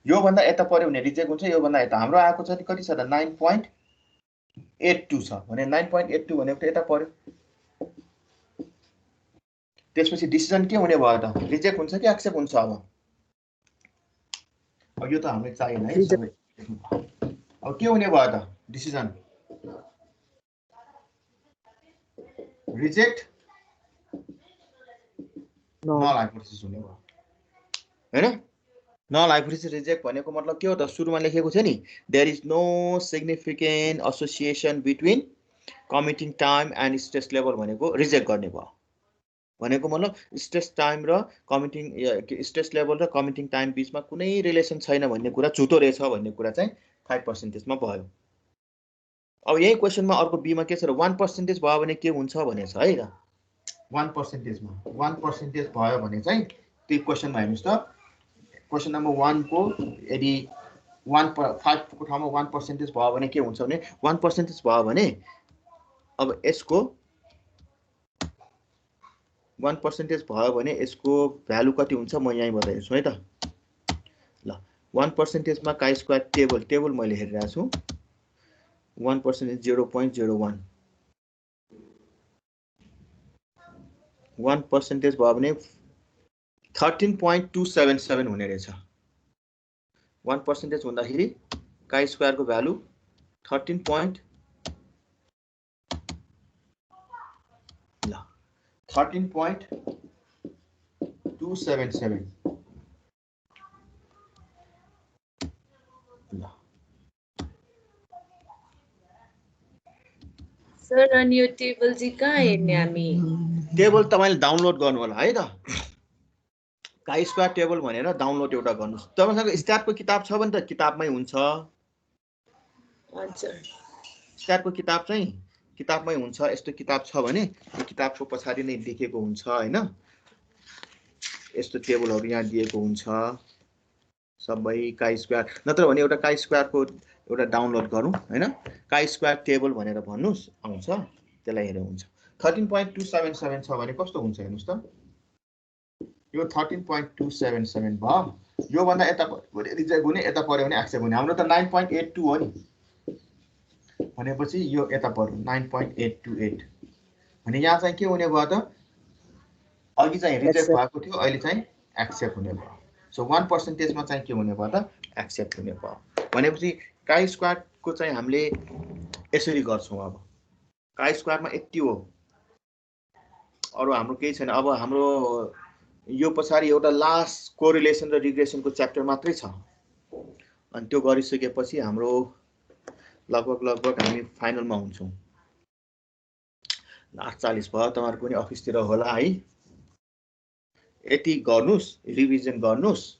यो भन्दा यता पर्यो भने रिजेक्ट हुन्छ, यो भन्दा यता हाम्रो आएको छ नि कति छ त 9.82 छ भने 9.82 भनेको यता पर्यो। त्यसपछि डिसिजन के हुने भयो त, रिजेक्ट हुन्छ कि एक्सेप्ट हुन्छ? अब यो त हामीलाई चाहिएन है सबै। अब के हुने भयो त डिसिजन? रिजेक्ट नल हाइपोथेसिस हुने भयो हैन। नल हाइपोथेसिस रिजेक्ट भनेको मतलब के हो त, सुरुमा लेखेको थियो नि there is no significant association between committing time and stress level भनेको रिजेक्ट गर्ने भयो। भनेको मतलब स्ट्रेस टाइम र कमिटिङ स्ट्रेस लेभल र कमिटिङ टाइम बीचमा कुनै रिलेसन छैन भन्ने कुरा झुटो रहेछ भन्ने कुरा चाहिँ 5% मा भयो। अब यही क्वेशनमा अर्को बी मा के छ र 1% भयो भने के हुन्छ भनेछ है त। 1% मा 1% भयो भने चाहिँ त्यो क्वेशनमा हेर्नुस् त, क्वेशन नम्बर 1 को यदि 5 को ठाउँमा 1% भयो भने के हुन्छ भने 1% भयो भने अब यसको 1% भयो भने यसको भ्यालु कति हुन्छ म यही बताइदिन्छु है त। ल 1% मा काई स्क्वायर टेबल मैले हेरिरहेको छु। 1% 0.01 1% भयो भने 13.277 हुने रहेछ। 1% हुँदाखेरि काई स्क्वायर को भ्यालु 13.277 ल। सर अनि यो टेबल चाहिँ कहाँ हेर्ने हामी? टेबल तपाईले डाउनलोड गर्नु होला है त। काई स्क्वायर टेबल भनेर डाउनलोड एउटा गर्नुस्। तपाईसँग स्ट्याटको किताब छ भने त किताबमै हुन्छ। हजुर, स्ट्याटको किताब चाहिँ किताबमै हुन्छ। यस्तो किताब छ भने यो किताबको पछाडि नै लेखेको हुन्छ हैन। यस्तो टेबलहरु यहाँ दिएको हुन्छ सबै काई स्क्वायर। नत्र भने एउटा काई स्क्वायरको एउटा डाउनलोड गरौँ हैन। काई स्क्वायर टेबल भनेर भन्नुस् आउँछ, त्यसलाई हेरे हुन्छ। 13.277 छ भने कस्तो हुन्छ हेर्नुस् त। यो 13.277 भयो। यो भन्दा यता रिजेक्ट हुने, यता पर्यो भने एक्सेप्ट हुने। हाम्रो त 9.82 हो नि भनेपछि यो यता पर्यो 9.828 भने यहाँ चाहिँ के हुने भयो त, अघि चाहिँ रिजेक्ट भएको थियो अहिले चाहिँ एक्सेप्ट हुने भयो। सो 1% मा चाहिँ के हुने भयो त, एक्सेप्ट हुने भयो। भनेपछि काई स्क्वायर को चाहिँ हामीले यसरी गर्छौं। अब काई स्क्वायर मा यति हो, अरु हाम्रो केही छैन। अब हाम्रो यो पछाडि एउटा लास्ट कोरिलेसन र रिग्रेसन को च्याप्टर मात्रै छ। अनि त्यो गरिसकेपछि हाम्रो लगभग हामी फाइनलमा हुन्छौं। 8:40 भयो, तपाईहरुको पनि अफिसतिर होला है। यति गर्नुस्, रिभिजन गर्नुस्।